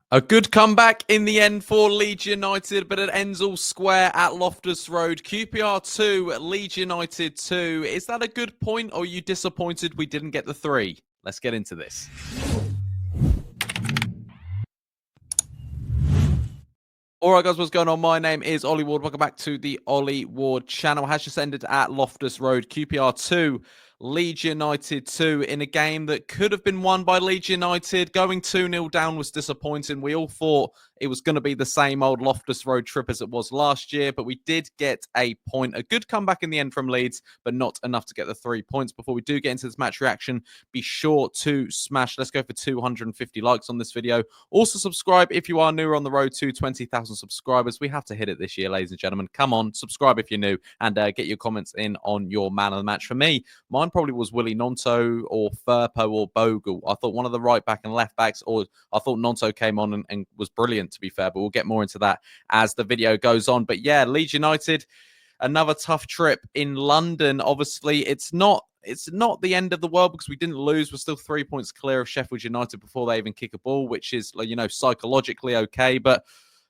A good comeback in the end for Leeds United, but it ends all square at Loftus Road. QPR 2, Leeds United 2. Is that a good point, or are you disappointed we didn't get the 3? Let's get into this. All right, guys, what's going on? My name is Ollie Ward. Welcome back to the Ollie Ward channel. Has just ended at Loftus Road. QPR 2, Leeds United 2 in a game that could have been won by Leeds United. Going 2-0 down was disappointing. We all thought it was going to be the same old Loftus Road trip as it was last year, but we did get a point. A good comeback in the end from Leeds, but not enough to get the 3 points. Before we do get into this match reaction, be sure to smash. Let's go for 250 likes on this video. Also, subscribe if you are new on the road to 20,000 subscribers. We have to hit it this year, ladies and gentlemen. Come on, subscribe if you're new, and get your comments in on your man of the match. For me, mine probably was Willy Gnonto or Firpo or Bogle. I thought one of the right back and left backs, or I thought Gnonto came on and was brilliant, to be fair, but we'll get more into that as the video goes on. But yeah, Leeds United, another tough trip in London. Obviously, it's not the end of the world because we didn't lose. We're still 3 points clear of Sheffield United before they even kick a ball, which is, psychologically okay. But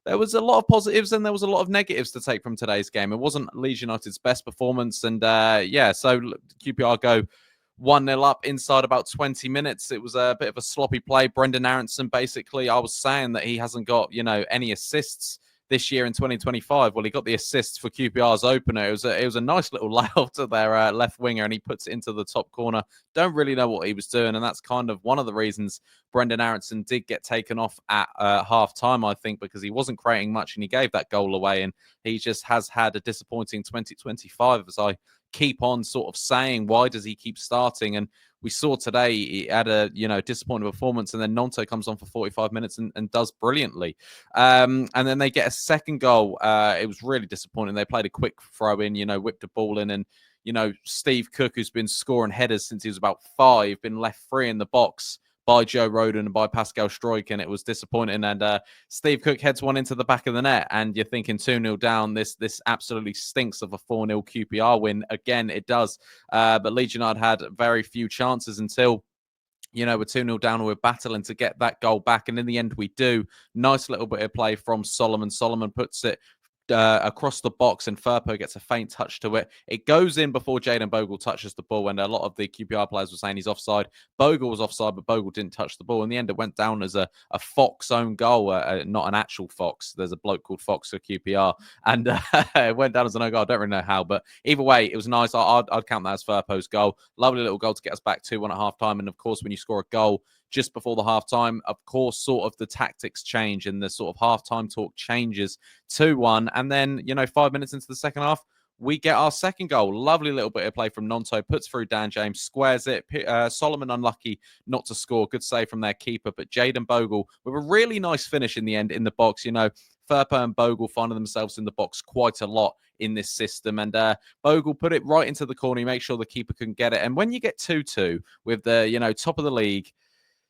there was a lot of positives and there was a lot of negatives to take from today's game. It wasn't Leeds United's best performance. And so QPR go 1-0 up inside about 20 minutes. It was a bit of a sloppy play. Brenden Aaronson, basically, I was saying that he hasn't got, any assists this year in 2025. Well, he got the assists for QPR's opener. It was a nice little layoff to their left winger, and he puts it into the top corner. Don't really know what he was doing, and that's kind of one of the reasons Brenden Aaronson did get taken off at half-time, I think, because he wasn't creating much, and he gave that goal away, and he just has had a disappointing 2025, as I keep on sort of saying. Why does he keep starting? And we saw today he had a disappointing performance, and then Gnonto comes on for 45 minutes and does brilliantly. And then they get a second goal. It was really disappointing. They played a quick throw in, whipped a ball in, and Steve Cook, who's been scoring headers since he was about 5, been left free in the box by Joe Rodon and by Pascal Struijk, and it was disappointing. And Steve Cook heads one into the back of the net, and you're thinking 2-0 down. This absolutely stinks of a 4-0 QPR win. Again, it does. But Leeds United had very few chances until we're 2-0 down and we're battling to get that goal back. And in the end, we do. Nice little bit of play from Solomon. Solomon puts it across the box, and Firpo gets a faint touch to it. It goes in before Jayden Bogle touches the ball, and a lot of the QPR players were saying he's offside. Bogle was offside, but Bogle didn't touch the ball. In the end, it went down as a Fox own goal, not an actual Fox. There's a bloke called Fox for QPR, and it went down as an own goal. I don't really know how, but either way, it was nice. I'd count that as Firpo's goal. Lovely little goal to get us back 2-1 at half-time, and of course, when you score a goal just before the halftime, of course, sort of the tactics change and the sort of halftime talk changes. 2-1, and then 5 minutes into the second half, we get our second goal. Lovely little bit of play from Gnonto, puts through Dan James, squares it. Solomon unlucky not to score. Good save from their keeper, but Jayden Bogle with a really nice finish in the end in the box. Firpo and Bogle finding themselves in the box quite a lot in this system, and Bogle put it right into the corner. He makes sure the keeper couldn't get it. And when you get 2-2 with the top of the league,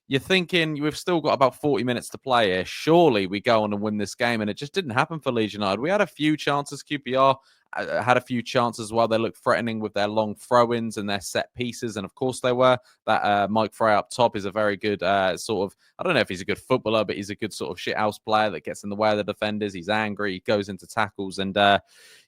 you're thinking we've still got about 40 minutes to play here. Surely we go on and win this game, and it just didn't happen for Leeds United. We had a few chances. QPR had a few chances while they looked threatening with their long throw-ins and their set pieces, and of course they were. That Mike Frey up top is a very good sort of, I don't know if he's a good footballer, but he's a good sort of shithouse player that gets in the way of the defenders. He's angry, he goes into tackles, and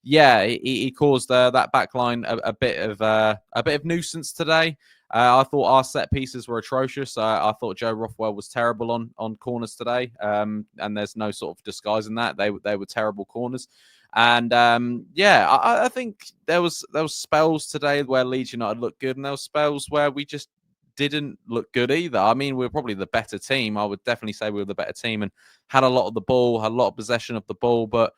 he caused that back line a bit of nuisance today. I thought our set pieces were atrocious. I thought Joe Rothwell was terrible on corners today, and there's no sort of disguising that. They were terrible corners. And I think there was spells today where Leeds United looked good, and there were spells where we just didn't look good either. I mean, we're probably the better team. I would definitely say we were the better team and had a lot of the ball, had a lot of possession of the ball, but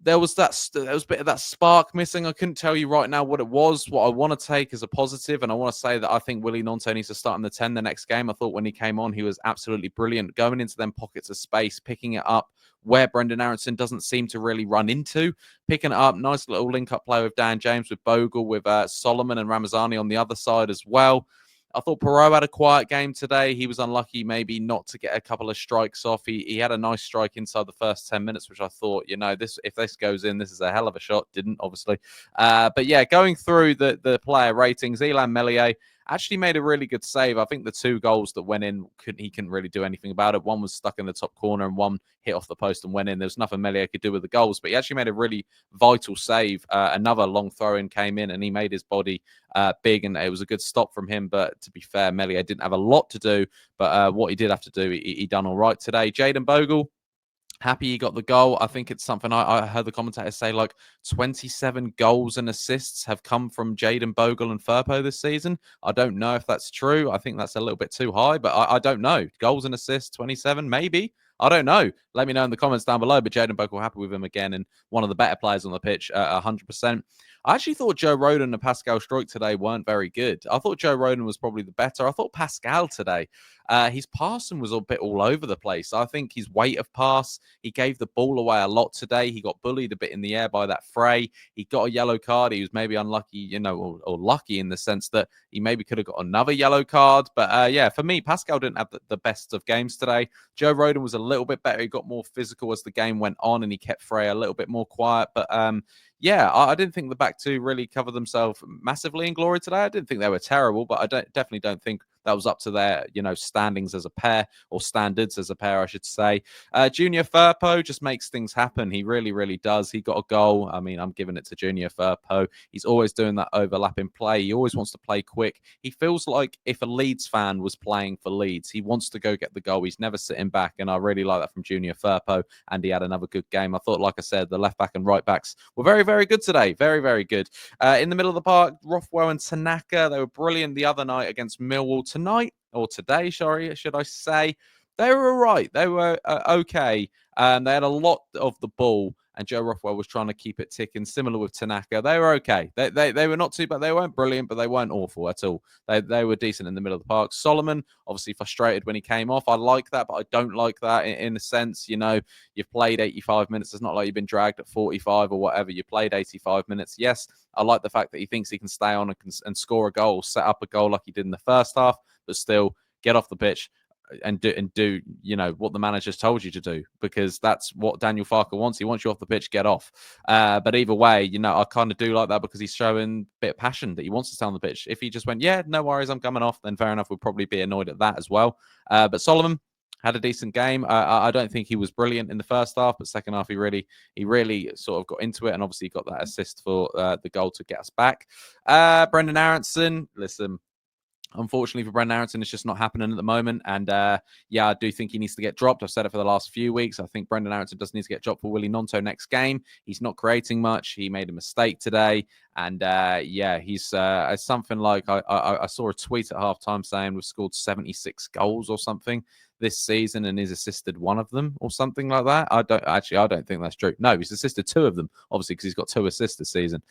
there was a bit of that spark missing. I couldn't tell you right now what it was. What I want to take as a positive, and I want to say that I think Willy Gnonto needs to start in the 10 the next game. I thought when he came on, he was absolutely brilliant, going into them pockets of space, picking it up where Brenden Aaronson doesn't seem to really run into, picking it up. Nice little link-up play with Dan James, with Bogle, with Solomon and Ramazani on the other side as well. I thought Perot had a quiet game today. He was unlucky maybe not to get a couple of strikes off. He had a nice strike inside the first 10 minutes, which I thought, if this goes in, this is a hell of a shot. Didn't, obviously. But yeah, going through the player ratings, Illan Meslier, actually made a really good save. I think the 2 goals that went in, he couldn't really do anything about it. One was stuck in the top corner and one hit off the post and went in. There was nothing Meslier could do with the goals, but he actually made a really vital save. Another long throw in came in and he made his body big, and it was a good stop from him. But to be fair, Meslier didn't have a lot to do, but what he did have to do, he done all right today. Jayden Bogle, happy he got the goal. I think it's something I heard the commentators say, like 27 goals and assists have come from Jayden Bogle and Firpo this season. I don't know if that's true. I think that's a little bit too high, but I don't know. Goals and assists, 27, maybe. I don't know. Let me know in the comments down below. But Jayden Bogle, happy with him again, and one of the better players on the pitch, 100%. I actually thought Joe Rodon and Pascal Struijk today weren't very good. I thought Joe Rodon was probably the better. I thought Pascal today, his passing was a bit all over the place. I think his weight of pass, he gave the ball away a lot today. He got bullied a bit in the air by that fray. He got a yellow card. He was maybe unlucky, or lucky in the sense that he maybe could have got another yellow card. But yeah, for me, Pascal didn't have the best of games today. Joe Rodon was a little bit better. He got more physical as the game went on, and he kept Frey a little bit more quiet. But yeah, I didn't think the back two really covered themselves massively in glory today. I didn't think they were terrible, but I definitely don't think that was up to their, standings as a pair, or standards as a pair, I should say. Junior Firpo just makes things happen. He really, really does. He got a goal. I mean, I'm giving it to Junior Firpo. He's always doing that overlapping play. He always wants to play quick. He feels like if a Leeds fan was playing for Leeds, he wants to go get the goal. He's never sitting back, and I really like that from Junior Firpo, and he had another good game. I thought, like I said, the left back and right backs were very, very good today. Very, very good. In the middle of the park, Rothwell and Tanaka, they were brilliant the other night against Millwall. Tonight, or today, sorry, should I say, they were all right. They were okay. They had a lot of the ball, and Joe Rothwell was trying to keep it ticking, similar with Tanaka. They were okay. They were not too bad. They weren't brilliant, but they weren't awful at all. They were decent in the middle of the park. Solomon, obviously frustrated when he came off. I like that, but I don't like that in a sense. You've played 85 minutes. It's not like you've been dragged at 45 or whatever. You played 85 minutes. Yes, I like the fact that he thinks he can stay on and score a goal, set up a goal like he did in the first half, but still get off the pitch and do what the manager's told you to do, because that's what Daniel Farke wants. He wants you off the pitch, get off. But either way, I kind of do like that, because he's showing a bit of passion that he wants to stay on the pitch. If he just went, yeah, no worries, I'm coming off, then fair enough, we'd probably be annoyed at that as well. But Solomon had a decent game. I don't think he was brilliant in the first half, but second half he really sort of got into it, and obviously got that assist for the goal to get us back. Brenden Aaronson, listen, unfortunately for Brenden Aaronson, it's just not happening at the moment. And yeah, I do think he needs to get dropped. I've said it for the last few weeks. I think Brenden Aaronson does need to get dropped for Willy Gnonto next game. He's not creating much. He made a mistake today. And yeah, he's something like, I saw a tweet at halftime saying we've scored 76 goals or something this season, and he's assisted one of them or something like that. I don't think that's true. No, he's assisted 2 of them, obviously, because he's got 2 assists this season,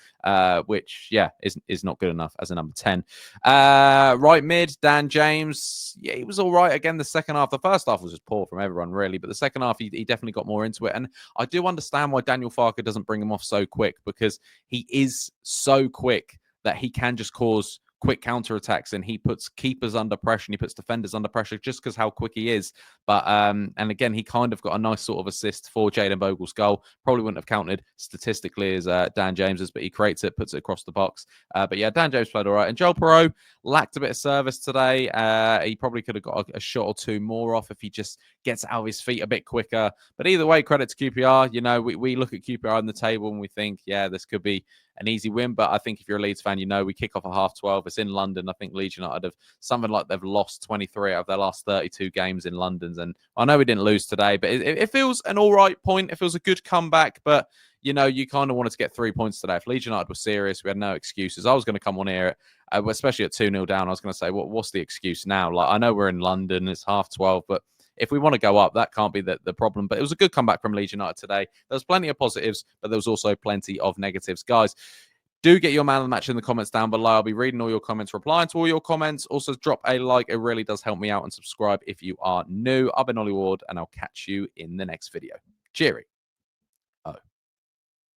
which, yeah, is not good enough as a number 10. Right mid, Dan James, yeah, he was all right again the second half. The first half was just poor from everyone, really, but the second half, he definitely got more into it. And I do understand why Daniel Farke doesn't bring him off so quick, because he is so quick that he can just cause quick counterattacks, and he puts keepers under pressure, and he puts defenders under pressure just because how quick he is. But and again, he kind of got a nice sort of assist for Jayden Bogle's goal. Probably wouldn't have counted statistically as Dan James's, but he creates it, puts it across the box. But yeah, Dan James played all right. And Joel Perreault lacked a bit of service today. He probably could have got a shot or 2 more off if he just gets out of his feet a bit quicker. But either way, credit to QPR. We look at QPR on the table and we think, yeah, this could be an easy win. But I think if you're a Leeds fan, we kick off at 12:30. It's in London. I think Leeds United have something like they've lost 23 out of their last 32 games in London. And I know we didn't lose today, but it feels an all right point. It feels a good comeback. But, you kind of wanted to get 3 points today. If Leeds United were serious, we had no excuses. I was going to come on here, especially at 2-0 down. I was going to say, what's the excuse now? Like, I know we're in London. It's 12:30, but if we want to go up, that can't be the problem. But it was a good comeback from Leeds United today. There was plenty of positives, but there was also plenty of negatives. Guys, do get your man of the match in the comments down below. I'll be reading all your comments, replying to all your comments. Also, drop a like. It really does help me out. And subscribe if you are new. I've been Ollie Ward, and I'll catch you in the next video. Cheery.